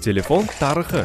Telefon tarixi.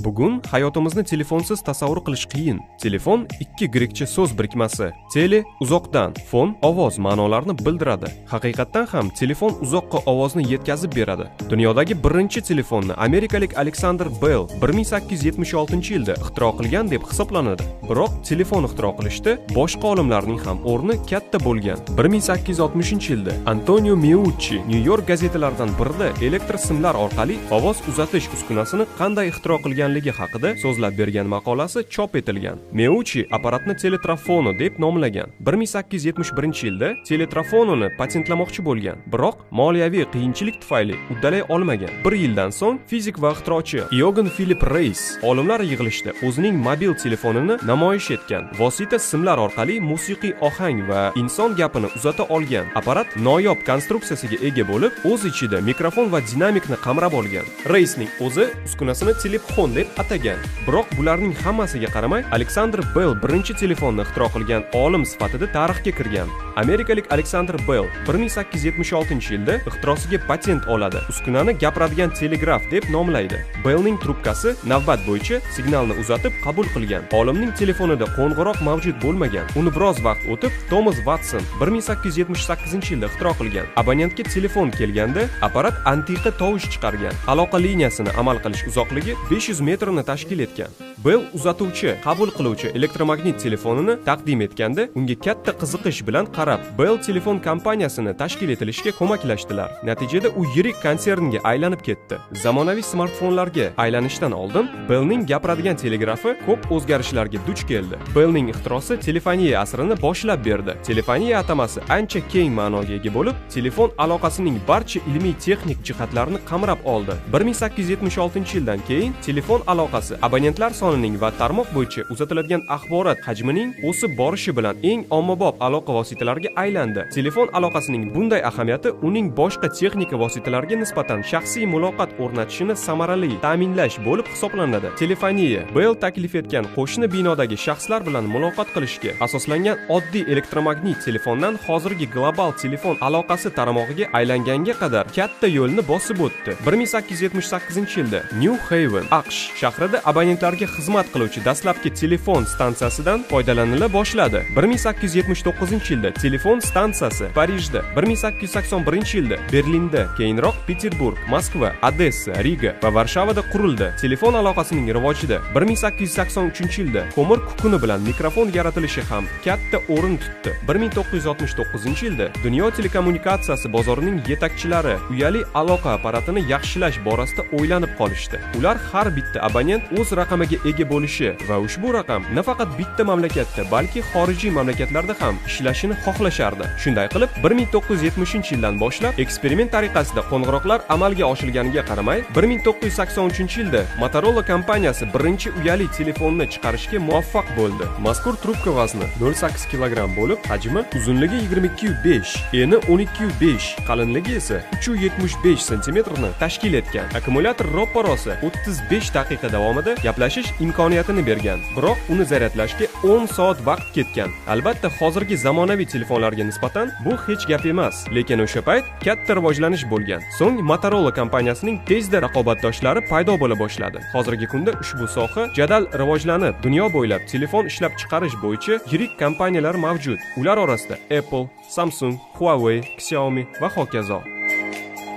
Bugun hayotimizni telefonsiz tasavvur qilish qiyin. Telefon ikki grekcha so'z birikmasi. Tele uzoqdan, fon ovoz ma'nolarini bildiradi. Haqiqatan ham telefon uzoqqa ovozni yetkazib beradi. Dunyodagi birinchi telefonni amerikalik Alexander Bell 1876-yilda ixtiro qilgan deb hisoblanadi. Biroq telefon ixtiro qilishda boshqa olimlarning ham o'rni katta bo'lgan. 1860-yilda Antonio Meucci New York gazetalaridan birida elektr simlar orqali ovoz uzatish uskunasini qanday ixtiro qilganligi haqida so'zlab bergan maqolasi chop etilgan. Meucci apparatni teletrafoni deb nomlagan. 1871-yilda teletrafonini patentlamoqchi bo'lgan, biroq moliyaviy qiyinchilik tufayli uddalay olmagan. 1 yildan so'ng fizik va ixtirochi Johann Philipp Reis olimlar yig'ilishida o'zining mobil telefonini namoyish etgan. Vosita simlar orqali musiqiy ohang va inson gapini uzata olgan. Apparat noyob konstruksiyasiga ega bo'lib, o'z ichida mikrofon va dinamikni qamrab olgan. Reisning o'zi uskunasini telefon deb atagan. Biroq bularning hammasiga qaramay, Alexander Bell birinchi telefonni ixtiro qilgan olim sifatida tarixga kirgan. Amerikalik Alexander Bell 1876-yilda ixtirosiga patent oladi. Uskunani gapiradigan telegraf deb nomlaydi. Bellning trubkasi navbat bo'yicha signalni uzatib qabul qilgan. Olimning telefonida qo'ng'iroq mavjud bo'lmagan. Uni biroz vaqt o'tib Thomas Watson 1878-yilda ixtiro qilgan. Abonentga telefon kelganda apparat antiqa tovush chiqargan. Aloqa liniyasini amal qilish uzoqligi 500 metrni tashkil etgan. Bell uzatuvchi, qabul qiluvchi elektromagnit telefonini taqdim etganda, unga katta qiziqish bilan qarab, Bell telefon kompaniyasini tashkil etilishga ko'maklashdilar. Natijada u yirik konsernga aylanib ketdi. Zamonaviy smartfonlarga aylanishdan oldin Bellning gapiradigan telegrafi ko'p o'zgarishlarga duch keldi. Bellning ixtirosi telefoniya asrini boshlab berdi. Telefoniya atamasi ancha keng ma'noga ega bo'lib, telefon aloqasining barcha ilmiy texnik jihatlarini qamrab oldi. 1876-yildan keyin telefon aloqasi abonentlar sonining va tarmoq bo'yicha uzatiladigan axborot hajmining o'sib borishi bilan eng ommabop aloqa vositalariga aylandi. Telefon aloqasining bunday ahamiyati uning boshqa texnika vositalariga nisbatan shaxsiy muloqot o'rnatishini samarali ta'minlash bo'lib hisoblanadi. Telefoniya Bell taklif etgan qo'shni binodagi shaxslar bilan muloqot qilishga asoslangan oddiy elektromagnit telefondan hozirgi global telefon aloqasi tarmog'iga aylanganga qadar katta yo'lni bosib o'tdi. 1878-yilda New Haven, AQSh shahrida abonentlarga xizmat qiluvchi dastlabki telefon stansiyasidan foydalanila boshladi. 1879-yilda telefon stansiyasi Parijda, 1881-yilda Berlinda, keyinroq Peterburg, Moskva, Odessa, Riga va Varshavada qurildi. Telefon aloqasining rivojida 1883-yilda ko'mir kukuni bilan mikrofon yaratilishi ham katta o'rin tutdi. 1969-yilda dunyo telekommunikatsiyasi bozorining yetakchilari uyali aloqa apparatini yaxshilash borasida o'ylanib qolishdi. Ular har bitta abonent o'z raqamiga ega bo'lishi va ushbu raqam nafaqat bitta mamlakatda, balki xorijiy mamlakatlarda ham ishlashini xohlashardi. Shunday qilib, 1970-yildan boshlab eksperiment tariqasida qo'ng'iroqlar amalga oshirilganiga qaramay, 1983-yilda Motorola kompaniyasi birinchi uyali telefonni chiqarishga muvaffaq bo'ldi. Mazkur trubka vazni 0,8 kg bo'lib, hajmi uzunligi 22,5, eni 12,5, qalinligi esa 3,75 sm ni tashkil etgan. Akkumulyator ro'parosi 35 daqiqa davomida gaplashish imkoniyatini bergan, biroq uni zaryadlashga 10 soat vaqt ketgan. Albatta, hozirgi zamonaviy telefonlarga nisbatan bu hech gap emas, lekin o'sha payt katta rivojlanish bo'lgan. So'ng Motorola kompaniyasining tezda raqobatdoshlari paydo bo'la boshladi. Hozirgi kunda ushbu soha jadal rivojlanib, dunyo bo'ylab telefon ishlab chiqarish bo'yicha yirik kompaniyalar mavjud. Ular orasida Apple, Samsung, Huawei, Xiaomi va hokazo.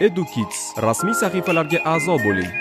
EduKids rasmiy sahifalarga a'zo bo'ling.